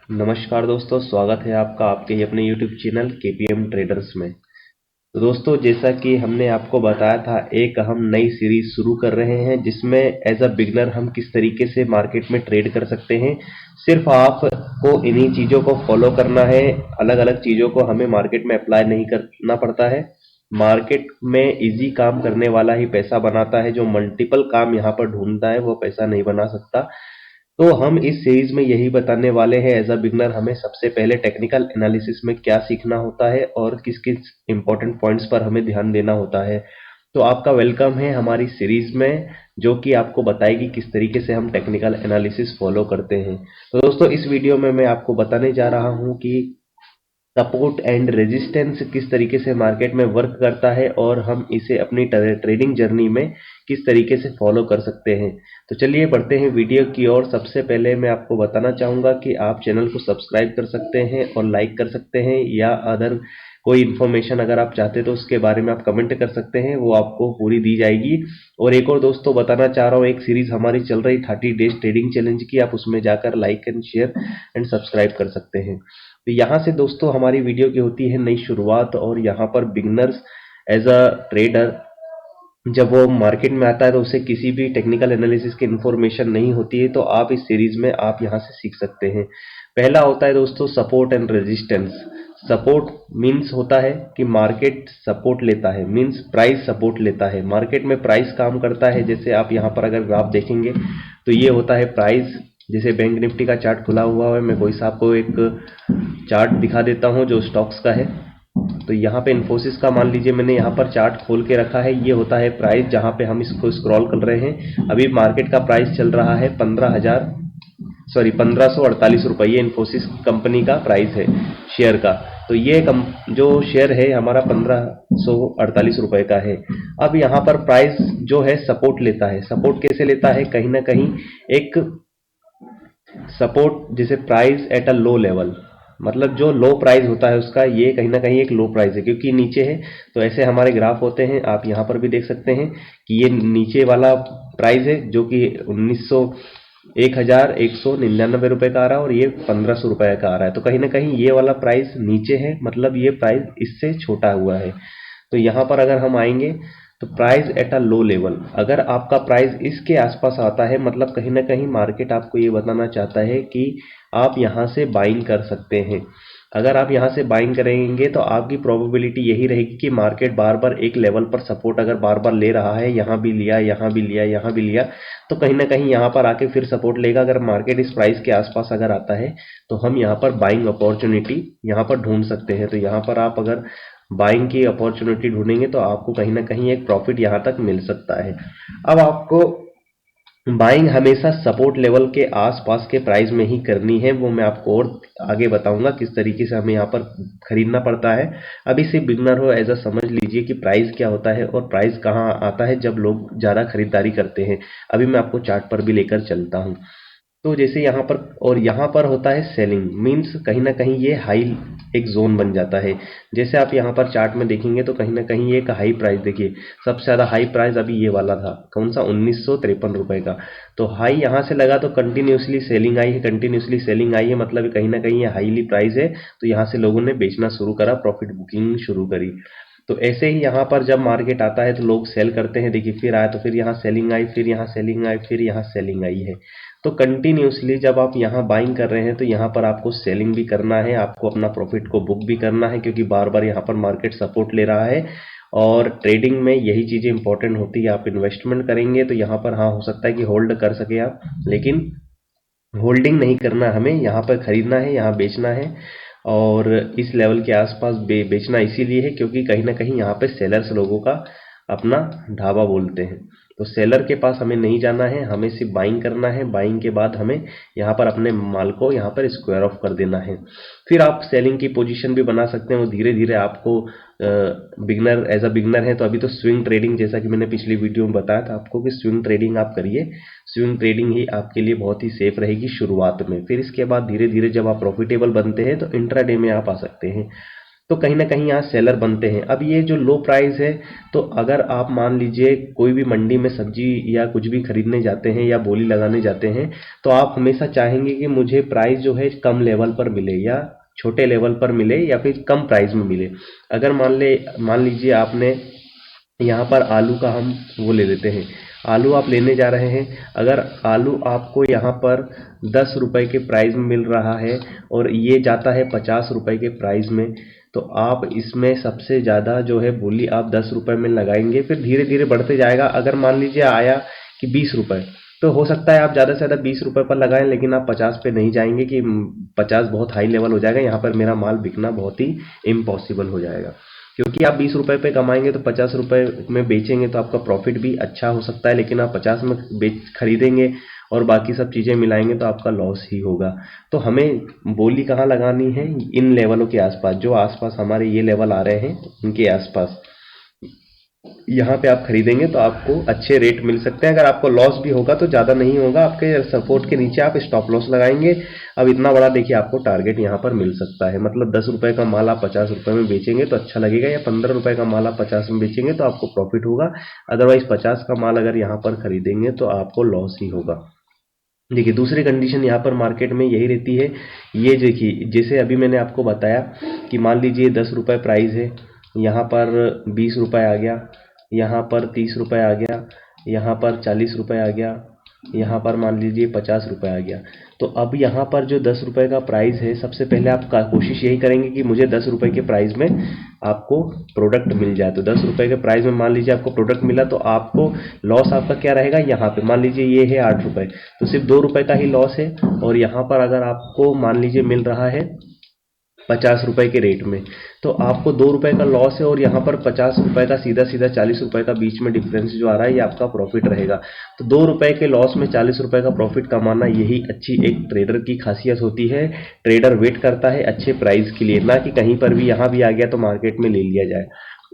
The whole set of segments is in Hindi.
नमस्कार दोस्तों, स्वागत है आपका आपके ही अपने YouTube चैनल केपीएम ट्रेडर्स में। तो दोस्तों, जैसा कि हमने आपको बताया था, एक हम नई सीरीज शुरू कर रहे हैं जिसमें एज अ बिगनर हम किस तरीके से मार्केट में ट्रेड कर सकते हैं। सिर्फ आपको इन्हीं चीज़ों को फॉलो करना है, अलग अलग चीज़ों को हमें मार्केट में अप्लाई नहीं करना पड़ता है। मार्केट में इजी काम करने वाला ही पैसा बनाता है, जो मल्टीपल काम यहाँ पर ढूंढता है वो पैसा नहीं बना सकता। तो हम इस सीरीज में यही बताने वाले हैं, एज अ बिगनर हमें सबसे पहले टेक्निकल एनालिसिस में क्या सीखना होता है और किस किस इंपॉर्टेंट पॉइंट्स पर हमें ध्यान देना होता है। तो आपका वेलकम है हमारी सीरीज में, जो कि आपको बताएगी किस तरीके से हम टेक्निकल एनालिसिस फॉलो करते हैं। तो दोस्तों, इस वीडियो में मैं आपको बताने जा रहा हूं कि सपोर्ट एंड रेजिस्टेंस किस तरीके से मार्केट में वर्क करता है और हम इसे अपनी ट्रेडिंग जर्नी में किस तरीके से फॉलो कर सकते हैं। तो चलिए बढ़ते हैं वीडियो की ओर। सबसे पहले मैं आपको बताना चाहूँगा कि आप चैनल को सब्सक्राइब कर सकते हैं और लाइक कर सकते हैं, या अदर कोई इन्फॉर्मेशन अगर आप चाहते तो उसके बारे में आप कमेंट कर सकते हैं, वो आपको पूरी दी जाएगी। और एक और दोस्तों बताना चाह रहा हूँ, एक सीरीज हमारी चल रही 30 डेज ट्रेडिंग चैलेंज की, आप उसमें जाकर like and share and subscribe कर सकते हैं। तो यहाँ से दोस्तों हमारी वीडियो की होती है नई शुरुआत, और यहाँ पर बिगनर्स एज अ ट्रेडर जब वो मार्केट में आता है तो उसे किसी भी टेक्निकल एनालिसिस की इन्फॉर्मेशन नहीं होती है, तो आप इस सीरीज में आप यहाँ से सीख सकते हैं। पहला होता है दोस्तों support and resistance. Support means होता है कि मार्केट सपोर्ट लेता है, मीन्स प्राइस सपोर्ट लेता है। मार्केट में प्राइस काम करता है, जैसे आप यहाँ पर अगर ग्राफ देखेंगे तो ये होता है प्राइस। जैसे बैंक निफ्टी का चार्ट खुला हुआ है, मैं कोई सा आपको एक चार्ट दिखा देता हूँ जो स्टॉक्स का है। तो यहाँ पे इन्फोसिस का मान लीजिए मैंने यहाँ पर चार्ट खोल के रखा है, ये होता है प्राइस जहाँ पे हम इसको स्क्रॉल कर रहे हैं। अभी मार्केट का प्राइस चल रहा है 1548 रुपये। ये इन्फोसिस कंपनी का प्राइस है शेयर का। तो ये जो शेयर है हमारा 1548 रुपये का है। अब यहाँ पर प्राइस जो है सपोर्ट लेता है। सपोर्ट कैसे लेता है? कहीं ना कहीं एक सपोर्ट, जैसे price at a low level, मतलब जो लो प्राइस होता है उसका, ये कहीं ना कहीं एक लो प्राइस है क्योंकि नीचे है। तो ऐसे हमारे ग्राफ होते हैं, आप यहाँ पर भी देख सकते हैं कि ये नीचे वाला प्राइस है जो कि 1199 रुपये का आ रहा है, और ये 1500 रुपये का आ रहा है। तो कहीं ना कहीं ये वाला प्राइस नीचे है, मतलब ये प्राइस इससे छोटा हुआ है। तो यहाँ पर अगर हम आएंगे तो price at a low level, अगर आपका प्राइस इसके आसपास आता है, मतलब कहीं ना कहीं मार्केट आपको ये बताना चाहता है कि आप यहाँ से बाइंग कर सकते हैं। अगर आप यहाँ से बाइंग करेंगे तो आपकी प्रोबेबिलिटी यही रहेगी कि मार्केट बार बार एक लेवल पर सपोर्ट अगर बार बार ले रहा है, यहाँ भी लिया, यहाँ भी लिया, यहाँ भी लिया, तो कहीं ना कहीं यहाँ पर आके फिर सपोर्ट लेगा। अगर मार्केट इस प्राइस के आसपास अगर आता है तो हम यहाँ पर बाइंग अपॉर्चुनिटी यहाँ पर ढूंढ सकते हैं। तो यहाँ पर आप अगर बाइंग की अपॉर्चुनिटी ढूंढेंगे तो आपको कहीं ना कहीं एक प्रॉफिट यहाँ तक मिल सकता है। अब आपको बाइंग हमेशा सपोर्ट लेवल के आसपास के प्राइस में ही करनी है, वो मैं आपको और आगे बताऊंगा किस तरीके से हमें यहाँ पर खरीदना पड़ता है। अभी से बिगनर हो ऐसा समझ लीजिए कि प्राइस क्या होता है और प्राइस कहाँ आता है जब लोग ज़्यादा खरीदारी करते हैं। अभी मैं आपको चार्ट पर भी लेकर चलता हूँ। तो जैसे यहाँ पर और यहाँ पर होता है सेलिंग, मीन्स कहीं ना कहीं ये हाई एक जोन बन जाता है। जैसे आप यहाँ पर चार्ट में देखेंगे तो कहीं ना कहीं ये एक हाई प्राइस, देखिए सबसे ज़्यादा हाई प्राइस अभी ये वाला था, कौन सा, 1953 रुपये का। तो हाई यहाँ से लगा तो कंटिन्यूसली सेलिंग आई है, कंटिन्यूसली सेलिंग आई है, मतलब कहीं ना कहीं ये हाईली प्राइस है। तो यहाँ से लोगों ने बेचना शुरू करा, प्रॉफिट बुकिंग शुरू करी। तो ऐसे ही यहाँ पर जब मार्केट आता है तो लोग सेल करते हैं। देखिए फिर आया तो फिर यहाँ सेलिंग आई, फिर यहाँ सेलिंग आई, फिर यहाँ सेलिंग आई है। तो कंटिन्यूसली जब आप यहाँ बाइंग कर रहे हैं तो यहाँ पर आपको सेलिंग भी करना है, आपको अपना प्रॉफिट को बुक भी करना है, क्योंकि बार बार यहाँ पर मार्केट सपोर्ट ले रहा है। और ट्रेडिंग में यही चीज़ें इंपॉर्टेंट होती है। आप इन्वेस्टमेंट करेंगे तो यहाँ पर हाँ हो सकता है कि होल्ड कर सके आप, लेकिन होल्डिंग नहीं करना, हमें यहाँ पर खरीदना है, यहाँ बेचना है। और इस लेवल के आसपास बेचना इसीलिए है क्योंकि कहीं ना कहीं यहाँ पे सेलर्स लोगों का अपना ढाबा बोलते हैं। तो सेलर के पास हमें नहीं जाना है, हमें सिर्फ बाइंग करना है। बाइंग के बाद हमें यहाँ पर अपने माल को यहाँ पर स्क्वायर ऑफ कर देना है। फिर आप सेलिंग की पोजीशन भी बना सकते हैं, वो धीरे धीरे आपको बिगनर एज अ बिगनर है तो अभी तो स्विंग ट्रेडिंग, जैसा कि मैंने पिछली वीडियो में बताया था आपको कि स्विंग ट्रेडिंग आप करिए। स्विंग ट्रेडिंग ही आपके लिए बहुत ही सेफ रहेगी शुरुआत में। फिर इसके बाद धीरे धीरे जब आप प्रॉफिटेबल बनते हैं तो इंट्राडे में आप आ सकते हैं। तो कहीं ना कहीं यहाँ सेलर बनते हैं। अब ये जो लो प्राइस है, तो अगर आप मान लीजिए कोई भी मंडी में सब्जी या कुछ भी खरीदने जाते हैं या बोली लगाने जाते हैं, तो आप हमेशा चाहेंगे कि मुझे प्राइस जो है कम लेवल पर मिले या छोटे लेवल पर मिले या फिर कम प्राइस में मिले। अगर मान लीजिए आपने यहाँ पर आलू का हम वो ले लेते हैं, आलू आप लेने जा रहे हैं, अगर आलू आपको यहाँ पर 10 रुपए के प्राइस में मिल रहा है और ये जाता है 50 रुपए के प्राइस में, तो आप इसमें सबसे ज़्यादा जो है बोली आप 10 रुपए में लगाएंगे, फिर धीरे धीरे बढ़ते जाएगा। अगर मान लीजिए आया कि 20 रुपए, तो हो सकता है आप ज़्यादा से ज़्यादा 20 रुपए पर लगाएं, लेकिन आप 50 पे नहीं जाएंगे कि 50 बहुत हाई लेवल हो जाएगा, यहाँ पर मेरा माल बिकना बहुत ही इम्पॉसिबल हो जाएगा। क्योंकि आप 20 रुपए पे कमाएंगे तो 50 रुपए में बेचेंगे तो आपका प्रॉफिट भी अच्छा हो सकता है, लेकिन आप 50 में खरीदेंगे और बाकी सब चीज़ें मिलाएंगे तो आपका लॉस ही होगा। तो हमें बोली कहाँ लगानी है? इन लेवलों के आसपास, जो आसपास हमारे ये लेवल आ रहे हैं उनके आसपास, यहाँ पे आप खरीदेंगे तो आपको अच्छे रेट मिल सकते हैं। अगर आपको लॉस भी होगा तो ज़्यादा नहीं होगा, आपके सपोर्ट के नीचे आप स्टॉप लॉस लगाएंगे। अब इतना बड़ा देखिए आपको टारगेट यहाँ पर मिल सकता है, मतलब 10 रुपए का माल आप 50 रुपए में बेचेंगे तो अच्छा लगेगा, या 15 रुपए का माल आप 50 में बेचेंगे तो आपको प्रॉफिट होगा। अदरवाइज 50 का माल अगर यहाँ पर खरीदेंगे तो आपको लॉस ही होगा। देखिए दूसरी कंडीशन यहाँ पर मार्केट में यही रहती है। ये देखिए जैसे अभी मैंने आपको बताया कि मान लीजिए 10 रुपए प्राइस है, यहाँ पर 20 रुपए आ गया, यहाँ पर 30 रुपए आ गया, यहाँ पर 40 रुपए आ गया, यहाँ पर मान लीजिए 50 रुपए आ गया। तो अब यहाँ पर जो 10 रुपए का प्राइस है, सबसे पहले आप कोशिश यही करेंगे कि मुझे 10 रुपए के प्राइस में आपको प्रोडक्ट मिल जाए। तो 10 रुपए के प्राइस में मान लीजिए आपको प्रोडक्ट मिला, तो आपको लॉस आपका क्या रहेगा? यहाँ पे मान लीजिए ये है 8 रुपए, तो सिर्फ 2 रुपए का ही लॉस है। और यहाँ पर अगर आपको मान लीजिए मिल रहा है 50 रुपए के रेट में, तो आपको 2 रुपए का लॉस है, और यहाँ पर 50 रुपए का सीधा सीधा 40 रुपए का बीच में डिफरेंस जो आ रहा है, ये आपका प्रॉफिट रहेगा। तो 2 रुपए के लॉस में 40 रुपए का प्रॉफिट कमाना, यही अच्छी एक ट्रेडर की खासियत होती है। ट्रेडर वेट करता है अच्छे प्राइस के लिए, ना कि कहीं पर भी यहाँ भी आ गया तो मार्केट में ले लिया जाए।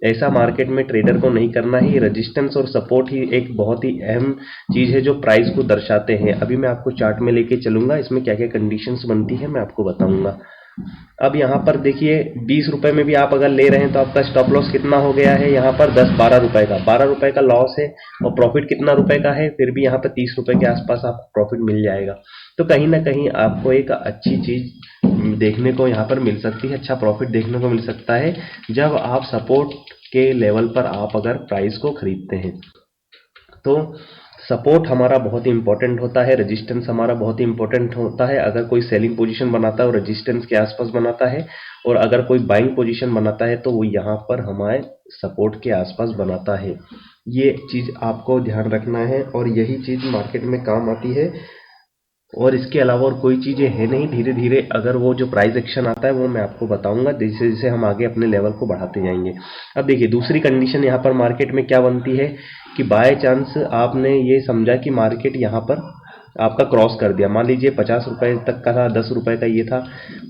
ऐसा मार्केट में ट्रेडर को नहीं करना ही। रेजिस्टेंस और सपोर्ट ही एक बहुत ही अहम चीज है जो प्राइस को दर्शाते हैं। अभी मैं आपको चार्ट में लेके चलूंगा, इसमें क्या क्या कंडीशंस बनती है मैं आपको बताऊंगा। अब यहाँ पर देखिए 20 रुपए में भी आप अगर ले रहे हैं तो आपका स्टॉप लॉस कितना हो गया है? यहाँ पर 10-12 रुपए का, 12 रुपए का लॉस है, और प्रॉफिट कितना रुपए का है? फिर भी यहाँ पर 30 रुपए के आसपास आपको प्रॉफिट मिल जाएगा। तो कहीं ना कहीं आपको एक अच्छी चीज देखने को यहाँ पर मिल सकती है, अच्छा प्रॉफिट देखने को मिल सकता है जब आप सपोर्ट के लेवल पर आप अगर प्राइस को खरीदते हैं। तो सपोर्ट हमारा बहुत ही इंपॉर्टेंट होता है, रेजिस्टेंस हमारा बहुत ही इंपॉर्टेंट होता है। अगर कोई सेलिंग पोजीशन बनाता है वो रेजिस्टेंस के आसपास बनाता है, और अगर कोई बाइंग पोजीशन बनाता है तो वो यहाँ पर हमारे सपोर्ट के आसपास बनाता है। ये चीज़ आपको ध्यान रखना है, और यही चीज़ मार्केट में काम आती है, और इसके अलावा और कोई चीज़ें है नहीं। धीरे धीरे अगर वो जो प्राइस एक्शन आता है वो मैं आपको बताऊंगा जैसे जैसे हम आगे अपने लेवल को बढ़ाते जाएंगे। अब देखिए दूसरी कंडीशन यहाँ पर मार्केट में क्या बनती है कि बाय चांस आपने ये समझा कि मार्केट यहाँ पर आपका क्रॉस कर दिया, मान लीजिए 50 रुपए तक का था, 10 रुपए का ये था,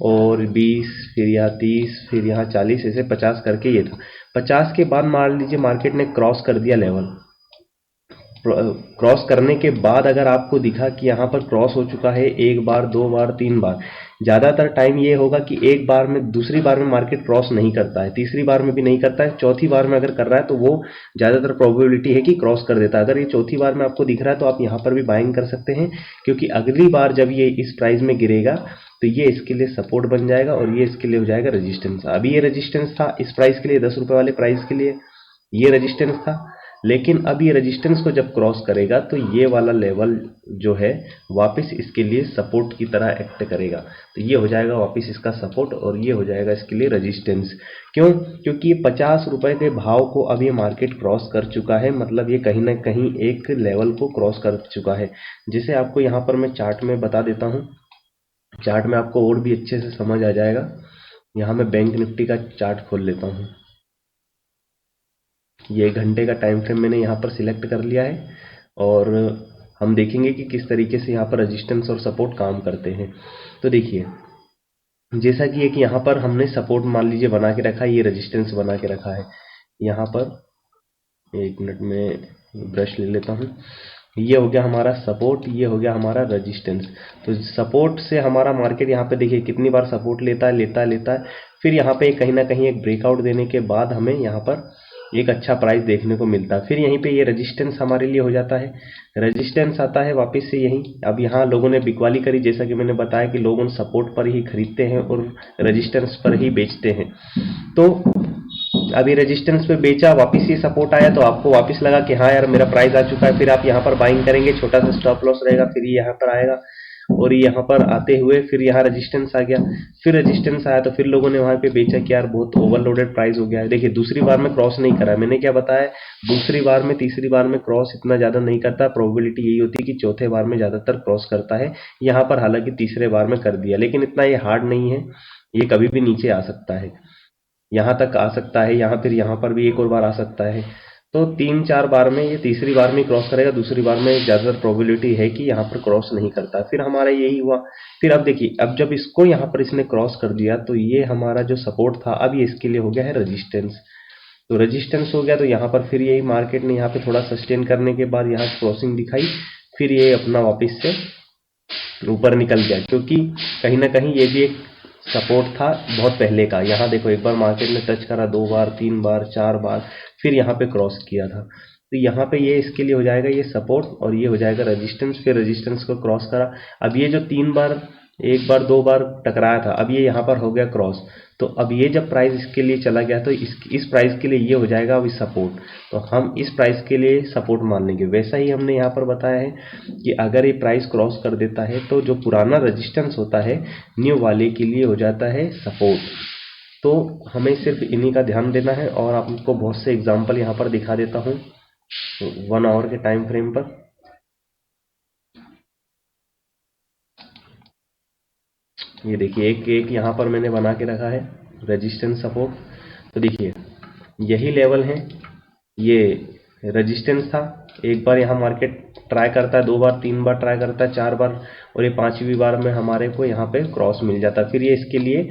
और 20, फिर यहाँ 30, फिर यहाँ 40, ऐसे 50 करके ये था। 50 के बाद मान लीजिए मार्केट ने क्रॉस कर दिया लेवल। क्रॉस करने के बाद अगर आपको दिखा कि यहाँ पर क्रॉस हो चुका है 1 बार, 2 बार, 3 बार, ज़्यादातर टाइम ये होगा कि एक बार में, दूसरी बार में मार्केट क्रॉस नहीं करता है, तीसरी बार में भी नहीं करता है, चौथी बार में अगर कर रहा है तो वो ज़्यादातर प्रोबेबिलिटी है कि क्रॉस कर देता है। अगर ये चौथी बार में आपको दिख रहा है तो आप यहाँ पर भी बाइंग कर सकते हैं, क्योंकि अगली बार जब ये इस प्राइस में गिरेगा तो ये इसके लिए सपोर्ट बन जाएगा और ये इसके लिए हो जाएगा रेजिस्टेंस। अभी ये रेजिस्टेंस था इस प्राइस के लिए, 10 रुपए वाले प्राइस के लिए ये रेजिस्टेंस था, लेकिन अब ये रेजिस्टेंस को जब क्रॉस करेगा तो ये वाला लेवल जो है वापस इसके लिए सपोर्ट की तरह एक्ट करेगा। तो ये हो जाएगा वापस इसका सपोर्ट, और ये हो जाएगा इसके लिए रेजिस्टेंस। क्यों? क्योंकि ये 50 रुपए के भाव को अब ये मार्केट क्रॉस कर चुका है, मतलब ये कहीं ना कहीं एक लेवल को क्रॉस कर चुका है। जिसे आपको यहाँ पर मैं चार्ट में बता देता हूँ, चार्ट में आपको और भी अच्छे से समझ आ जाएगा। यहाँ मैं बैंक निफ्टी का चार्ट खोल लेता हूँ। ये 1 घंटे का टाइम फ्रेम मैंने यहाँ पर सिलेक्ट कर लिया है, और हम देखेंगे कि किस तरीके से यहाँ पर रेजिस्टेंस और सपोर्ट काम करते हैं। तो देखिए जैसा कि एक यहाँ पर हमने सपोर्ट मान लीजिए बना के रखा है, ये रेजिस्टेंस बना के रखा है। यहाँ पर 1 मिनट में ब्रश ले लेता हूँ। ये हो गया हमारा सपोर्ट, ये हो गया हमारा रेजिस्टेंस। तो सपोर्ट से हमारा मार्केट यहाँ पे देखिए कितनी बार सपोर्ट लेता है लेता है लेता है, फिर यहाँ पे कहीं ना कहीं एक ब्रेकआउट देने के बाद हमें यहाँ पर एक अच्छा प्राइस देखने को मिलता है। फिर यहीं पे ये रेजिस्टेंस हमारे लिए हो जाता है, रेजिस्टेंस आता है वापस से यहीं। अब यहाँ लोगों ने बिकवाली करी, जैसा कि मैंने बताया कि लोग उन सपोर्ट पर ही खरीदते हैं और रेजिस्टेंस पर ही बेचते हैं। तो अभी रेजिस्टेंस पे बेचा, वापस ये सपोर्ट आया, तो आपको वापस लगा कि हाँ यार मेरा प्राइस आ चुका है, फिर आप यहाँ पर बाइंग करेंगे, छोटा सा स्टॉप लॉस रहेगा, फिर ये यहाँ पर आएगा और यहाँ पर आते हुए फिर यहाँ रेजिस्टेंस आ गया, फिर रेजिस्टेंस आया तो फिर लोगों ने वहां पे बेचा कि यार बहुत ओवरलोडेड प्राइस हो गया है। देखिए दूसरी बार में क्रॉस नहीं करा, मैंने क्या बताया, दूसरी बार में तीसरी बार में क्रॉस इतना ज्यादा नहीं करता, प्रोबेबिलिटी यही होती है कि चौथे बार में ज्यादातर क्रॉस करता है। यहाँ पर हालांकि तीसरे बार में कर दिया, लेकिन इतना ये हार्ड नहीं है, ये कभी भी नीचे आ सकता है, यहाँ तक आ सकता है, यहाँ फिर यहाँ पर भी एक और बार आ सकता है। तो तीन चार बार में, ये तीसरी बार में क्रॉस करेगा, दूसरी बार में ज़्यादातर प्रोबेबिलिटी है कि यहाँ पर क्रॉस नहीं करता। फिर हमारा यही हुआ। फिर अब देखिए, अब जब इसको यहाँ पर इसने क्रॉस कर दिया तो ये हमारा जो सपोर्ट था अब ये इसके लिए हो गया है रेजिस्टेंस। तो रेजिस्टेंस हो गया तो यहाँ पर फिर यही मार्केट ने यहाँ पे थोड़ा सस्टेन करने के बाद यहाँ क्रॉसिंग दिखाई, फिर ये अपना वापस से ऊपर निकल गया, क्योंकि कहीं ना कहीं ये भी एक सपोर्ट था बहुत पहले का। यहाँ देखो एक बार मार्केट ने टच करा, दो बार, तीन बार, चार बार, फिर यहाँ पे क्रॉस किया था। तो यहाँ पे ये इसके लिए हो जाएगा ये सपोर्ट और ये हो जाएगा रेजिस्टेंस, फिर रेजिस्टेंस को क्रॉस करा। अब ये जो तीन बार, एक बार दो बार टकराया था, अब ये यहाँ पर हो गया क्रॉस। तो अब ये जब प्राइस इसके लिए चला गया तो इस प्राइस के लिए ये हो जाएगा अभी सपोर्ट, तो हम इस प्राइस के लिए सपोर्ट मान लेंगे। वैसा ही हमने यहाँ पर बताया है कि अगर ये प्राइस क्रॉस कर देता है तो जो पुराना रेजिस्टेंस होता है न्यू वाले के लिए हो जाता है सपोर्ट। तो हमें सिर्फ इन्हीं का ध्यान देना है और आपको बहुत से एग्जाम्पल यहाँ पर दिखा देता हूँ 1 आवर के टाइम फ्रेम पर। ये देखिए एक एक यहाँ पर मैंने बना के रखा है रेजिस्टेंस सपोर्ट। तो देखिए यही लेवल है, ये रेजिस्टेंस था, एक बार यहाँ मार्केट ट्राई करता है, दो बार, तीन बार ट्राई करता है, चार बार, और ये पांचवी बार में हमारे को यहाँ पे क्रॉस मिल जाता है, फिर ये इसके लिए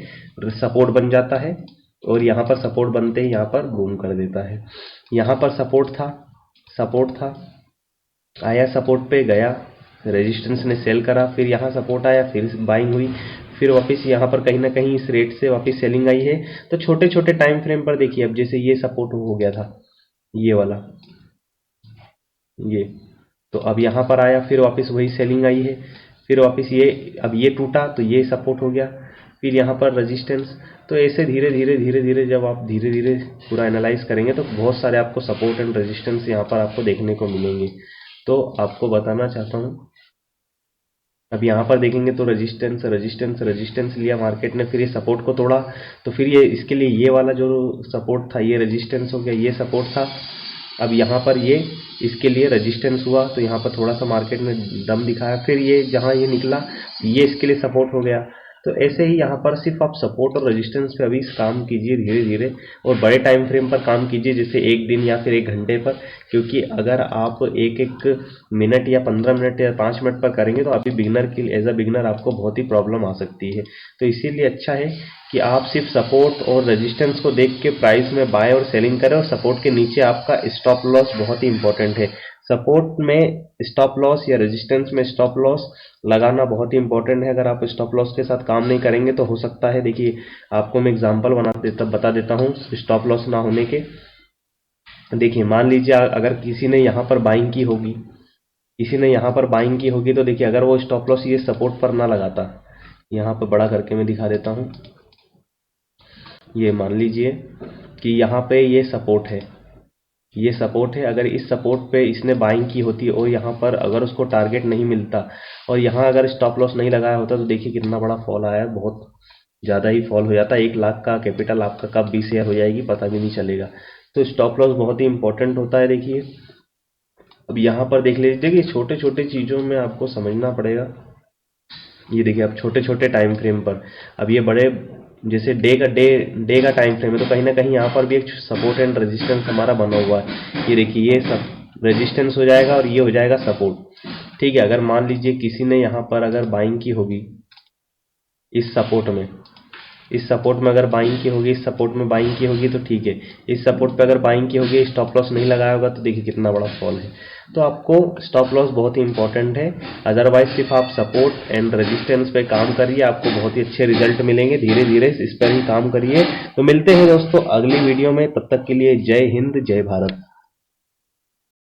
सपोर्ट बन जाता है और यहाँ पर सपोर्ट बनते ही यहाँ पर बूम कर देता है। यहाँ पर सपोर्ट था, आया सपोर्ट पे गया, रेजिस्टेंस ने सेल करा, फिर यहाँ सपोर्ट आया, फिर बाइंग हुई, फिर वापस यहाँ पर कहीं ना कहीं इस रेट से वापस सेलिंग आई है। तो छोटे छोटे टाइम फ्रेम पर देखिए, अब जैसे ये सपोर्ट हो गया था ये वाला, ये तो अब यहाँ पर आया, फिर वापस वही सेलिंग आई है, फिर वापस ये, अब ये टूटा तो ये सपोर्ट हो गया, फिर यहाँ पर रेजिस्टेंस। तो ऐसे धीरे धीरे धीरे धीरे जब आप धीरे धीरे पूरा एनालाइज करेंगे तो बहुत सारे आपको सपोर्ट एंड रेजिस्टेंस यहाँ पर आपको देखने को मिलेंगे। तो आपको बताना चाहता हूँ, अब यहाँ पर देखेंगे तो रेजिस्टेंस रेजिस्टेंस रेजिस्टेंस लिया मार्केट ने, फिर ये सपोर्ट को तोड़ा, तो फिर ये इसके लिए ये वाला जो सपोर्ट था ये रेजिस्टेंस हो गया, ये सपोर्ट था। अब यहाँ पर ये इसके लिए रेजिस्टेंस हुआ, तो यहाँ पर थोड़ा सा मार्केट ने दम दिखाया, फिर ये जहाँ ये निकला ये इसके लिए सपोर्ट हो गया। तो ऐसे ही यहाँ पर सिर्फ आप सपोर्ट और रेजिस्टेंस पे अभी काम कीजिए धीरे धीरे, और बड़े टाइम फ्रेम पर काम कीजिए, जैसे एक दिन या फिर एक घंटे पर, क्योंकि अगर आप एक एक मिनट या 15 मिनट या 5 मिनट पर करेंगे तो अभी बिगनर के लिए, एज अ बिगनर आपको बहुत ही प्रॉब्लम आ सकती है। तो इसीलिए अच्छा है कि आप सिर्फ सपोर्ट और रेजिस्टेंस को देख के प्राइस में बाय और सेलिंग करें, और सपोर्ट के नीचे आपका स्टॉप लॉस बहुत ही इंपॉर्टेंट है। सपोर्ट में स्टॉप लॉस या रेजिस्टेंस में स्टॉप लॉस लगाना बहुत ही इंपॉर्टेंट है। अगर आप स्टॉप लॉस के साथ काम नहीं करेंगे तो हो सकता है, देखिए आपको मैं एग्जांपल बता देता हूँ स्टॉप लॉस ना होने के। देखिए मान लीजिए अगर किसी ने यहाँ पर बाइंग की होगी, तो देखिए अगर वो स्टॉप लॉस ये सपोर्ट पर ना लगाता, यहाँ पर बड़ा करके मैं दिखा देता हूँ, ये मान लीजिए कि यहाँ पे ये सपोर्ट है, अगर इस सपोर्ट पे इसने बाइंग की होती और यहाँ पर अगर उसको टारगेट नहीं मिलता और यहाँ अगर स्टॉप लॉस नहीं लगाया होता, तो देखिए कितना बड़ा फॉल आया है, बहुत ज़्यादा ही फॉल हो जाता है। 1 लाख का कैपिटल आपका कब 20,000 हो जाएगी पता भी नहीं चलेगा। तो स्टॉप लॉस बहुत ही इंपॉर्टेंट होता है। देखिए अब यहाँ पर देख लीजिए, देखिए छोटे छोटे चीज़ों में आपको समझना पड़ेगा। ये देखिए अब छोटे छोटे टाइम फ्रेम पर, अब ये बड़े जैसे डे का टाइम फ्रेम है, तो कहीं ना कहीं यहाँ पर भी एक सपोर्ट एंड रेजिस्टेंस हमारा बना हुआ है। ये देखिए ये सब रेजिस्टेंस हो जाएगा और ये हो जाएगा सपोर्ट। ठीक है, अगर मान लीजिए किसी ने यहाँ पर अगर बाइंग की होगी इस इस सपोर्ट में अगर बाइंग की होगी, इस सपोर्ट में बाइंग की होगी तो ठीक है, इस सपोर्ट पे अगर बाइंग की होगी, स्टॉप लॉस नहीं लगाया होगा तो देखिए कितना बड़ा फॉल है। तो आपको स्टॉप लॉस बहुत ही इंपॉर्टेंट है, अदरवाइज सिर्फ आप सपोर्ट एंड रेजिस्टेंस पे काम करिए, आपको बहुत ही अच्छे रिजल्ट मिलेंगे। धीरे धीरे इस पर ही काम करिए। तो मिलते हैं दोस्तों अगली वीडियो में, तब तक के लिए जय हिंद, जय भारत।